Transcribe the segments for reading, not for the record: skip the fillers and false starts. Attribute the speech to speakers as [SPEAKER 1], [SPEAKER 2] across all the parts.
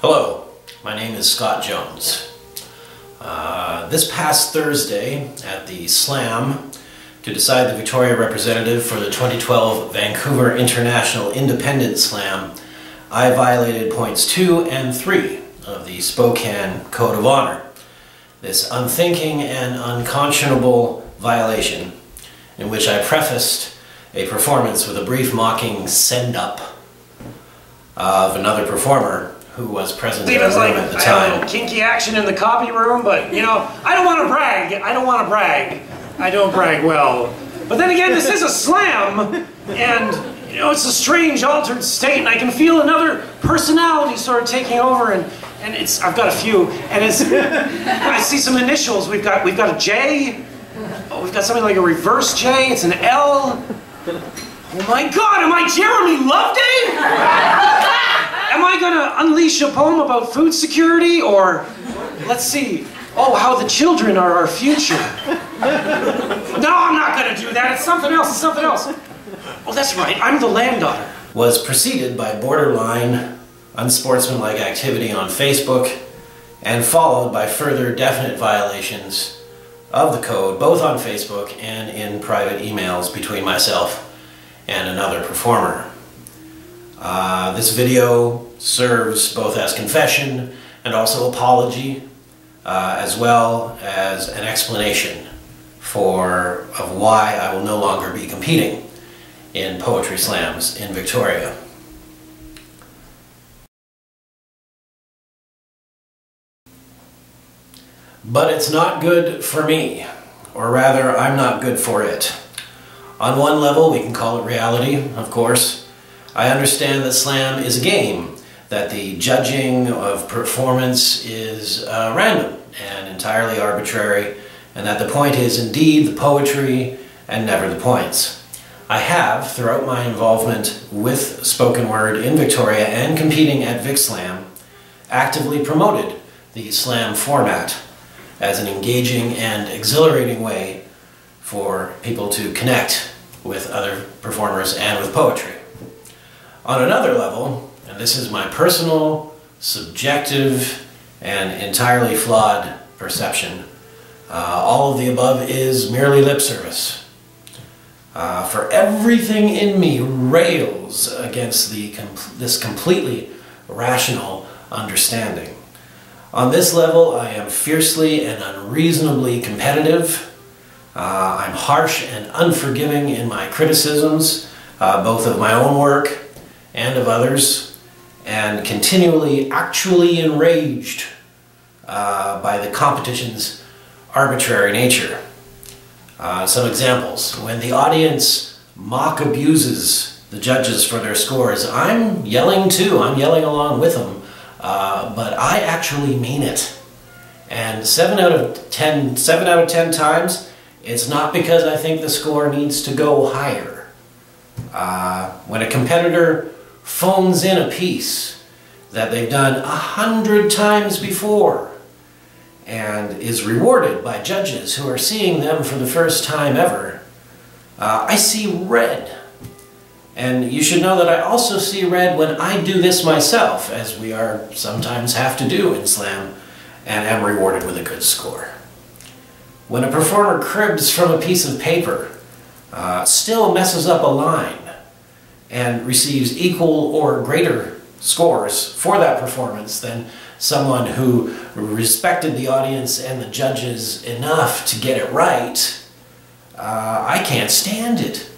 [SPEAKER 1] Hello, my name is Scott Jones. This past Thursday at the Slam, to decide the Victoria representative for the 2012 Vancouver International Independent Slam, I violated points 2 and 3 of the Spokane Code of Honor. This unthinking and unconscionable violation, in which I prefaced a performance with a brief mocking send-up of another performer who was present in the room at the time.
[SPEAKER 2] I had a little kinky action in the copy room, but you know, I don't want to brag. I don't brag well. But then again, this is a slam, and you know, it's a strange altered state, and I can feel another personality sort of taking over, and it's, I've got a few, and it's, I see some initials. We've got a J. Oh, we've got something like a reverse J. It's an L. Oh my God, am I Jeremy Loveday? Am I gonna unleash a poem about food security, or, let's see, oh, how the children are our future? No, I'm not gonna do that. It's something else, it's something else. Oh, that's right, I'm the land daughter.
[SPEAKER 1] Was preceded by borderline, unsportsmanlike activity on Facebook, and followed by further definite violations of the code, both on Facebook and in private emails between myself and another performer. This video serves both as confession and also apology, as well as an explanation of why I will no longer be competing in poetry slams in Victoria. But it's not good for me, or rather, I'm not good for it. On one level, we can call it reality, of course. I understand that slam is a game, that the judging of performance is random and entirely arbitrary, and that the point is indeed the poetry and never the points. I have, throughout my involvement with spoken word in Victoria and competing at VicSlam, actively promoted the slam format as an engaging and exhilarating way for people to connect with other performers and with poetry. On another level, and this is my personal, subjective, and entirely flawed perception, all of the above is merely lip service. For everything in me rails against this completely rational understanding. On this level, I am fiercely and unreasonably competitive. I'm harsh and unforgiving in my criticisms, both of my own work and of others, and continually actually enraged by the competition's arbitrary nature. Some examples. When the audience mock abuses the judges for their scores, I'm yelling too. I'm yelling along with them, but I actually mean it. And 7 out of 10 times, it's not because I think the score needs to go higher. When a competitor phones in a piece that they've done 100 times before and is rewarded by judges who are seeing them for the first time ever, I see red. And you should know that I also see red when I do this myself, as we are sometimes have to do in slam, and am rewarded with a good score. When a performer cribs from a piece of paper, still messes up a line, and receives equal or greater scores for that performance than someone who respected the audience and the judges enough to get it right, I can't stand it.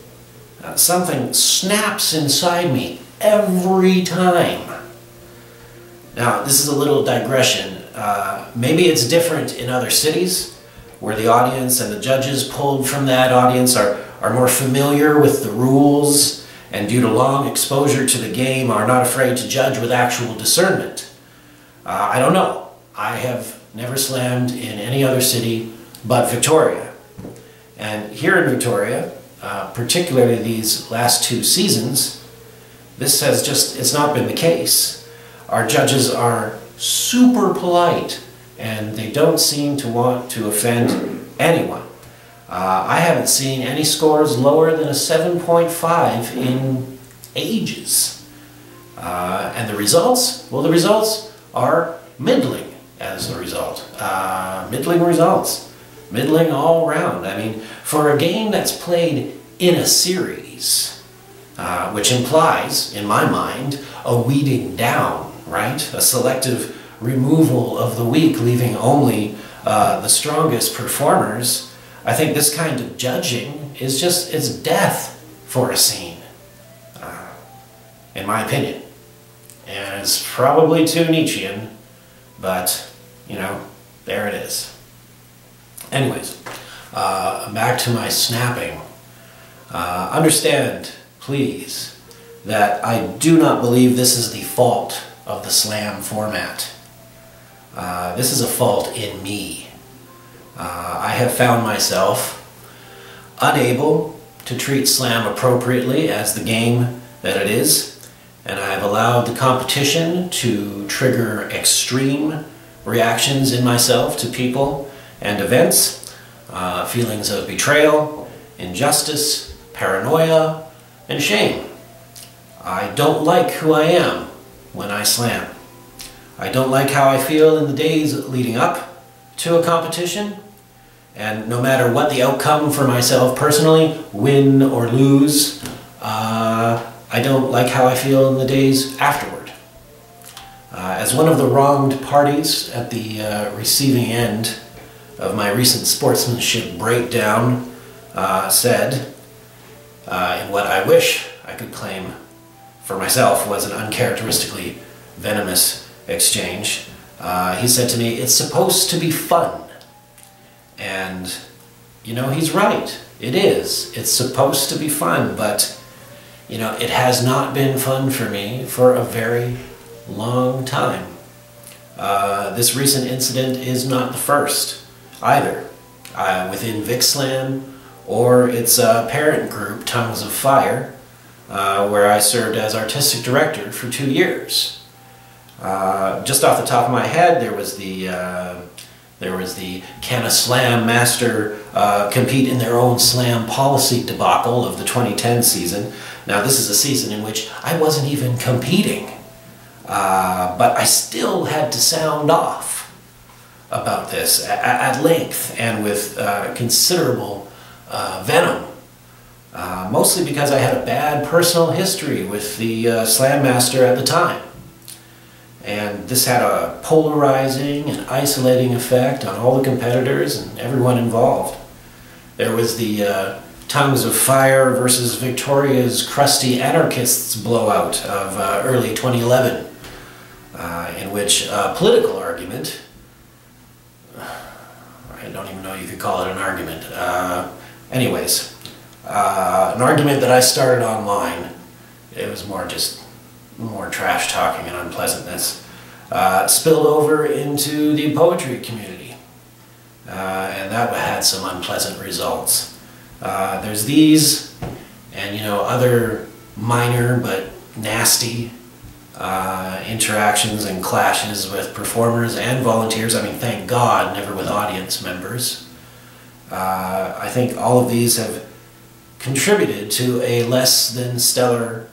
[SPEAKER 1] Something snaps inside me every time. Now, this is a little digression. Maybe it's different in other cities, where the audience and the judges pulled from that audience are more familiar with the rules, and due to long exposure to the game are not afraid to judge with actual discernment. I don't know. I have never slammed in any other city but Victoria. And here in Victoria, particularly these last 2 seasons, this has it's not been the case. Our judges are super polite, and they don't seem to want to offend anyone. I haven't seen any scores lower than a 7.5 in ages. And the results? Well, the results are middling as a result. Middling results. Middling all round. I mean, for a game that's played in a series, which implies, in my mind, a weeding down, right? A selective removal of the weak, leaving only the strongest performers. I think this kind of judging is just, it's death for a scene, in my opinion. And it's probably too Nietzschean, but, you know, there it is. Anyways, back to my snapping. Understand, please, that I do not believe this is the fault of the slam format. This is a fault in me. I have found myself unable to treat slam appropriately as the game that it is, and I have allowed the competition to trigger extreme reactions in myself to people and events, feelings of betrayal, injustice, paranoia, and shame. I don't like who I am when I slam. I don't like how I feel in the days leading up to a competition, and no matter what the outcome for myself personally, win or lose, I don't like how I feel in the days afterward. As one of the wronged parties at the receiving end of my recent sportsmanship breakdown said, in what I wish I could claim for myself was an uncharacteristically venomous exchange, he said to me, "It's supposed to be fun." And, you know, he's right. It is. It's supposed to be fun, but, you know, it has not been fun for me for a very long time. This recent incident is not the first either, within VicSlam or its parent group, Tongues of Fire, where I served as artistic director for 2 years. Just off the top of my head, there was the can a slam master compete in their own slam policy debacle of the 2010 season. Now this is a season in which I wasn't even competing, but I still had to sound off about this at length and with considerable venom, mostly because I had a bad personal history with the slam master at the time. And this had a polarizing and isolating effect on all the competitors and everyone involved. There was the Tongues of Fire versus Victoria's Crusty Anarchists blowout of early 2011, in which a political argument, I don't even know you could call it an argument, anyways, an argument that I started online. It was more trash talking and unpleasantness, spilled over into the poetry community, and that had some unpleasant results. There's these and, you know, other minor but nasty interactions and clashes with performers and volunteers. I mean, thank God, never with audience members. I think all of these have contributed to a less than stellar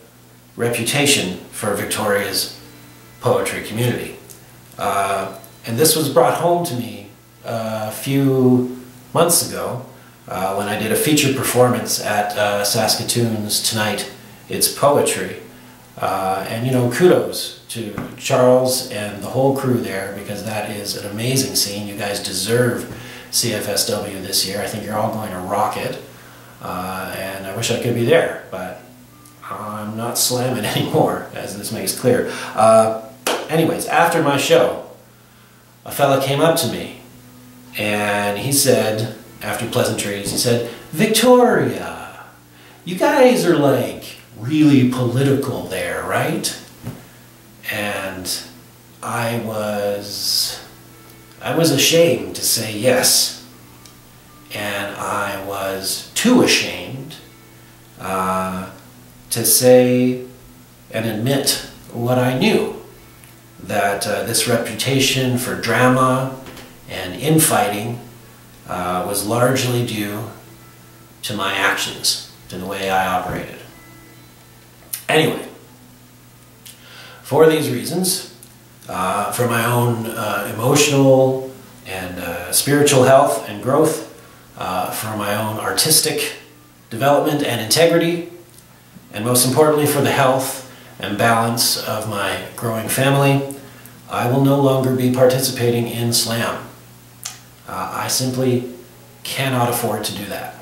[SPEAKER 1] reputation for Victoria's poetry community. And this was brought home to me a few months ago when I did a feature performance at Saskatoon's Tonight It's Poetry. And, you know, kudos to Charles and the whole crew there, because that is an amazing scene. You guys deserve CFSW this year. I think you're all going to rock it. And I wish I could be there, but I'm not slamming anymore, as this makes clear. Anyways, after my show, a fella came up to me and he said, after pleasantries, he said, "Victoria, you guys are like really political there, right?" And I was ashamed to say yes, and I was too ashamed to say and admit what I knew, that this reputation for drama and infighting was largely due to my actions, to the way I operated. Anyway, for these reasons, for my own emotional and spiritual health and growth, for my own artistic development and integrity, and most importantly for the health and balance of my growing family, I will no longer be participating in SLAM. I simply cannot afford to do that.